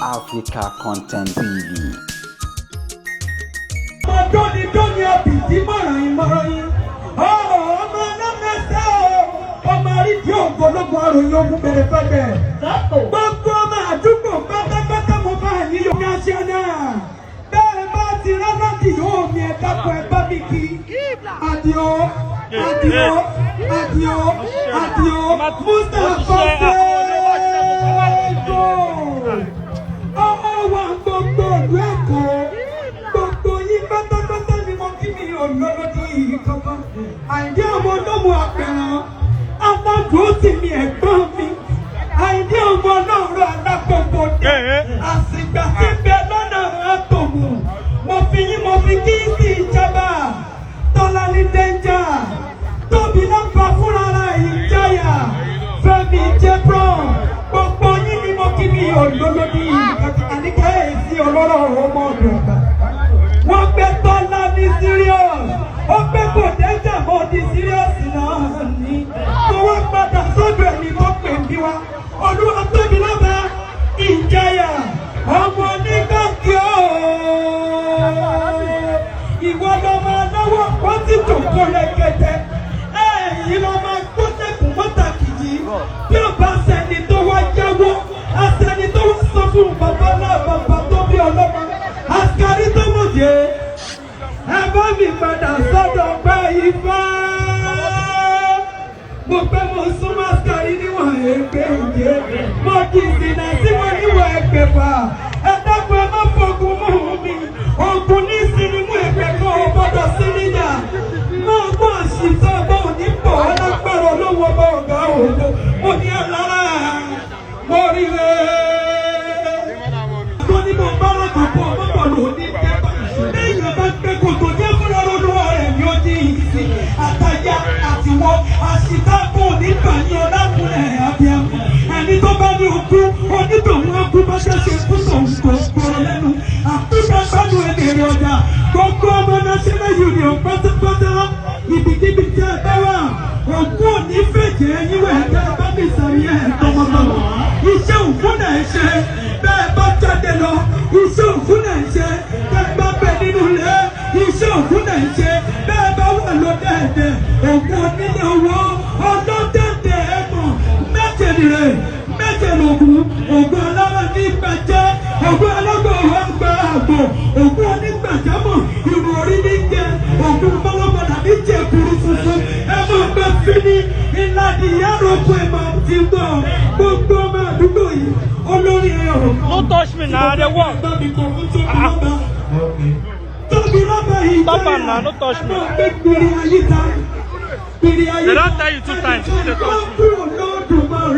Africa Content TV. Dọ́ni àbìtí mọ̀ràn yín. Ọmọ náà mẹ́sẹ̀ o. Ọmọ àrídìí ògbólógbò àròyìn ogun bẹ̀rẹ̀ fẹ́bẹ̀. Gbogbo ọmọ àdúgbò pátápátá mo bá níyọ̀ ní aṣẹ́ náà. Bẹ́ẹ̀ bá ti rán láti yóò mi ẹ̀dá kan ẹ̀ bá mi kí. Àdìo Mustapha Sego. Ọmọ wa gbogbo ìlú Èkó. Gbogbo yín pátápátá ni mo kí mi ò lọ́lọ́dún yìí kankan. Àìdí ọmọ olómù àpẹ̀rán. Aláàbò sì mi ẹ̀gbọ́n mi. Àìdí ọmọ ọlọ́run alágbogbo dé. Àsìgbà tí bẹ lọ́nà àtòmù. Mo fi yín mo fi kí sí ìjọba. Tọ́lá ní dẹ́njà. Tóbi náà bá fúnra rẹ̀ ìjáyà. Fẹ́mi Jébron. Gbogbo yín ni mo kí mi ò lọ́lọ́dún yìí kankan. Àníkẹ́ èsì ọlọ́rọ̀ ọmọ ọ̀dọ̀ ọ̀gá. Wọ́n gbé Tọ́lá ní serious. Ó gbé kò dẹ́jà mọ́ di serious náà ní. Mo wá padà sọ́dọ̀ ẹni tó pè mí wá. Olúwa tóbi lọ́ba ìjayà ọmọ onígbàgbé ooo. Ìwọ lọ máa náwó pọ́ńtì tó kó rẹ̀gẹ̀dẹ̀. Ẹ̀yin lọ máa gbọ́ sẹ́kùn mọ́tàkì yìí. Bí ó bá sẹ́ni tó wá jáwó, àsẹ́ni tó wá sọ fún bàbá náà bàbá tó bí ọlọ́mọ. Àṣkárí tó mọ̀ jẹ́. Ẹ bá mi padà sọ́dọ̀ pé ifá. Mo pẹ́ mo sún Àṣkárí níwọ̀n ẹgbẹ́ ìjẹ́. Mo kì í sìnà tí mo níwọ̀n ẹgbẹ̀fà. Ẹ dákun ẹ má fọkùn mú mi. Ogun ní ìsinmi mú ẹgbẹ́ kan ò gbọ́dọ̀ sí níyà. Máa gbọ́ àṣìṣe ọgbọ́n òní pọ̀ alágbára olówó ọba ọ̀gá òwò. Mo ní alára. Mo rí rẹ̀. Mo ní mo bá lákòókò ọmọ lòdì dẹ́gbà. Lẹ́yìn ọba gbẹ kòtò jẹ́ fúnra olúwa rẹ̀ ni ó di ìsìn. Àtàyà àtiwọ́ àṣìkákò nígbà ní ọlákùnrin àbíàmù. Ẹni tó bá ní okú onítòun akú bá ṣẹ̀ṣẹ̀ kú tòun kò gbọ́rọ̀ lẹ́nu. Àkúṣe gbádùn ẹgbẹ̀rẹ̀ ọjà. Gbogbo ọmọ National Union pátápátá ibikíbi tí ẹ bá wà. Òkú òní fèjì ẹyin wẹ̀ ká bá mi sàmì ẹ̀ tọmọtọmọ. Iṣẹ́ òfún náà ṣe bẹ́ẹ̀ bá jáde lọ. Iṣẹ́ òfún náà ṣe bẹ́ẹ̀ bá bẹ nínú ilé. Iṣẹ́ òfún náà ṣe bẹ́ẹ̀ bá wà lọ́dẹ̀ẹ̀dẹ̀. Òkú onílé owó ọlọ́dẹ̀ẹ̀dẹ̀ ẹ̀mọ̀ mẹ́tẹ̀lẹ̀ mẹ́tẹ̀lógún. Ògùn alára ní gbàjẹ́. Ògùn alágbó wa gba àgbò. Ògùn onígbàjámọ̀ ìrù orí ní jẹ. Ògùn bọ́lọ́bọ̀dà ní jẹ kuru funfun. Ẹ máa gbẹ fínní. Ìlànà ìyáròkọ ẹ̀ máa ti gbọ́. Gbogbo ọmọ àdúgbò yìí olórí ẹ̀ ọ̀rọ̀. No touch me now, they walk. Stop am now, no touch me. They don't tell you 2 times, you dey touch me.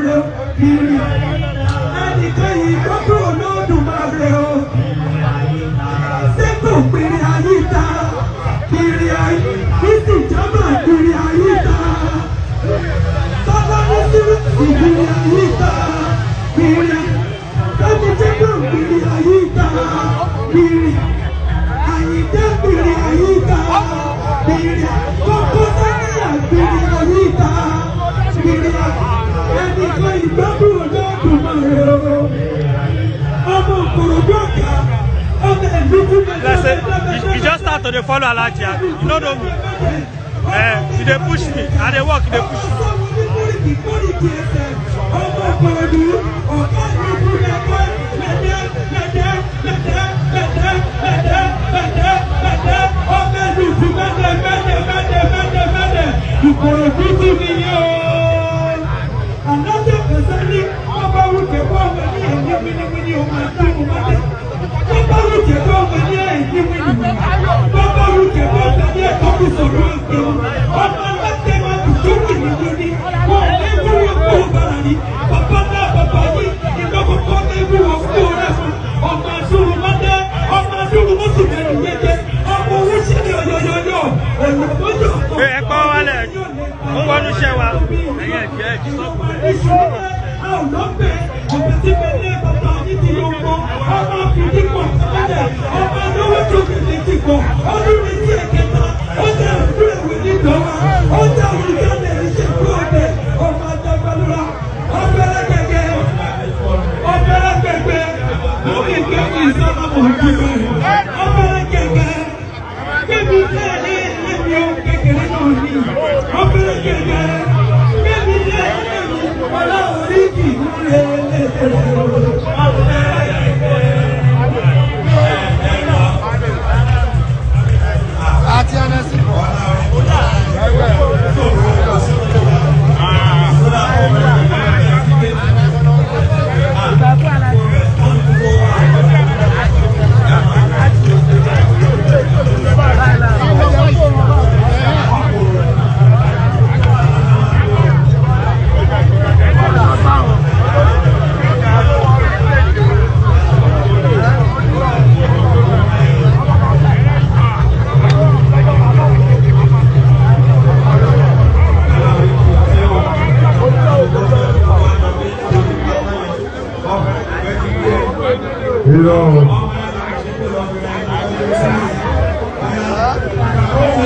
You just start to follow Alhaji. You don't know me. You dey push me. I dey walk, you dey push me. Papa Hello.